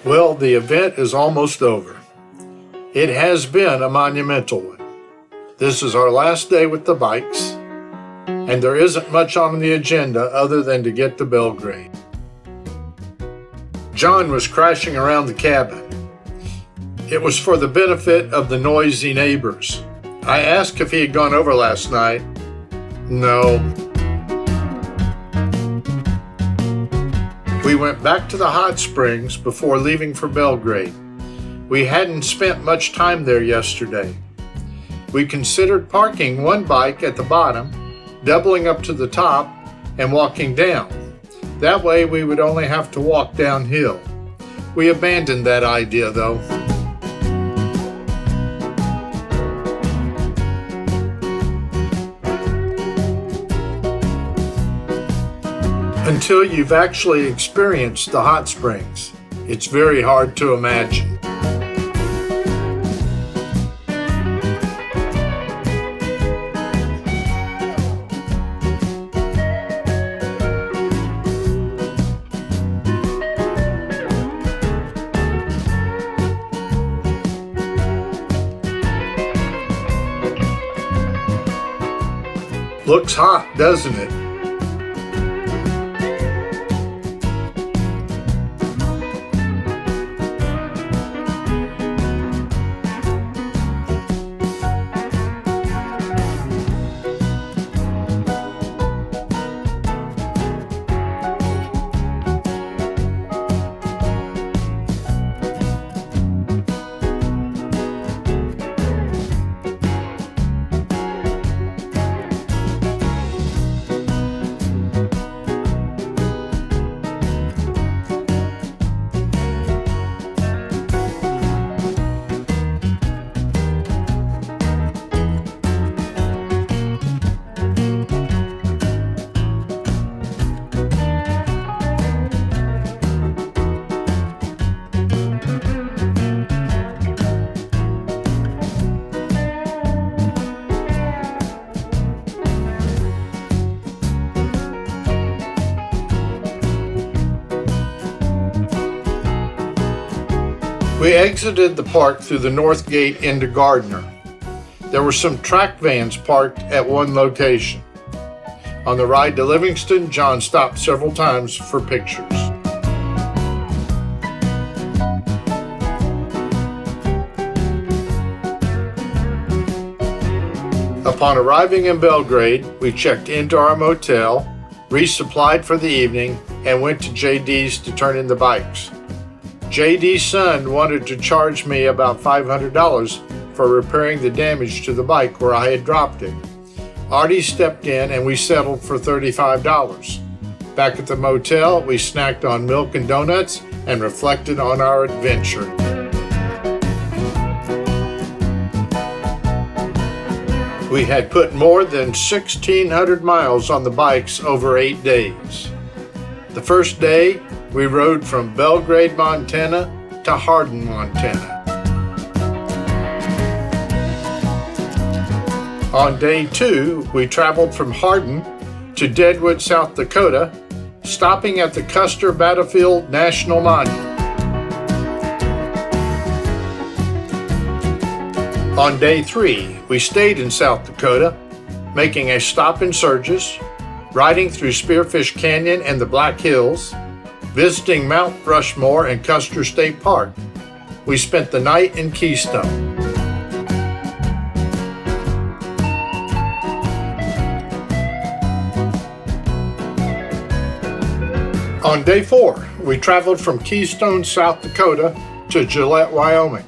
Well, the event is almost over. It has been a monumental one. This is our last day with the bikes, and there isn't much on the agenda other than to get to Belgrade. John was crashing around the cabin. It was for the benefit of the noisy neighbors. I asked if he had gone over last night. No. We went back to the hot springs before leaving for Belgrade. We hadn't spent much time there yesterday. We considered parking one bike at the bottom, doubling up to the top, and walking down. That way we would only have to walk downhill. We abandoned that idea though. Until you've actually experienced the hot springs, it's very hard to imagine. Looks hot, doesn't it? We exited the park through the north gate into Gardner. There were some track vans parked at one location. On the ride to Livingston, John stopped several times for pictures. Upon arriving in Belgrade, we checked into our motel, resupplied for the evening, and went to JD's to turn in the bikes. JD's son wanted to charge me about $500 for repairing the damage to the bike where I had dropped it. Artie stepped in and we settled for $35. Back at the motel, we snacked on milk and donuts and reflected on our adventure. We had put more than 1,600 miles on the bikes over 8 days. The first day, we rode from Belgrade, Montana to Hardin, Montana. On day 2, we traveled from Hardin to Deadwood, South Dakota, stopping at the Custer Battlefield National Monument. On day 3, we stayed in South Dakota, making a stop in Sturgis, riding through Spearfish Canyon and the Black Hills, visiting Mount Rushmore and Custer State Park. We spent the night in Keystone. On day 4, we traveled from Keystone, South Dakota to Gillette, Wyoming.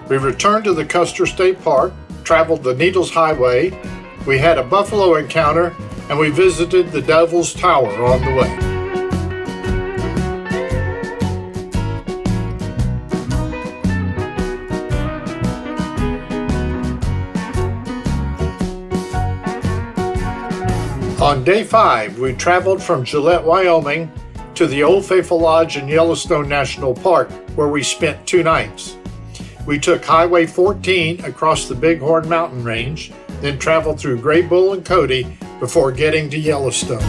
We returned to the Custer State Park, traveled the Needles Highway, we had a buffalo encounter, and we visited the Devil's Tower on the way. On day 5, we traveled from Gillette, Wyoming to the Old Faithful Lodge in Yellowstone National Park, where we spent 2 nights. We took Highway 14 across the Bighorn Mountain Range, then traveled through Gray Bull and Cody before getting to Yellowstone.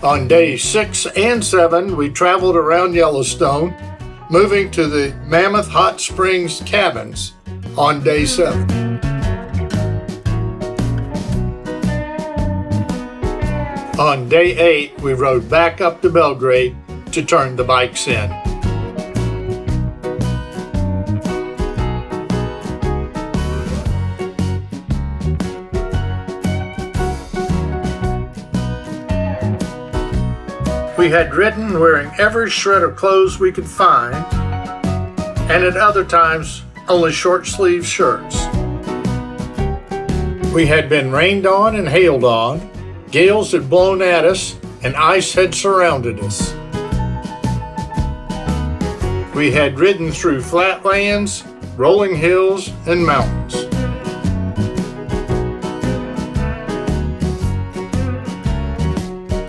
On day 6 and 7, we traveled around Yellowstone, moving to the Mammoth Hot Springs cabins on day 7. On day 8, we rode back up to Belgrade to turn the bikes in. We had ridden wearing every shred of clothes we could find, and at other times, only short-sleeved shirts. We had been rained on and hailed on, gales had blown at us, and ice had surrounded us. We had ridden through flatlands, rolling hills, and mountains.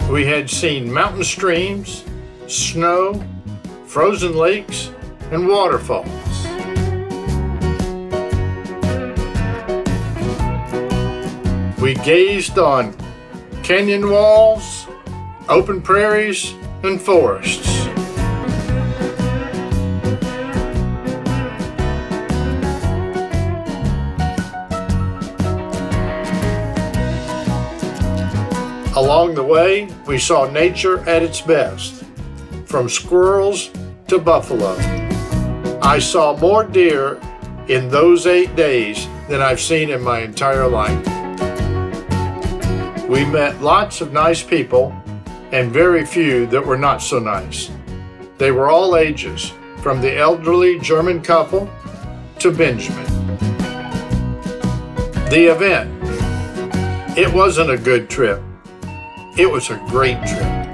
We had seen mountain streams, snow, frozen lakes, and waterfalls. We gazed on canyon walls, open prairies, and forests. Along the way, we saw nature at its best, from squirrels to buffalo. I saw more deer in those 8 days than I've seen in my entire life. We met lots of nice people and very few that were not so nice. They were all ages, from the elderly German couple to Benjamin. The event. It wasn't a good trip. It was a great trip.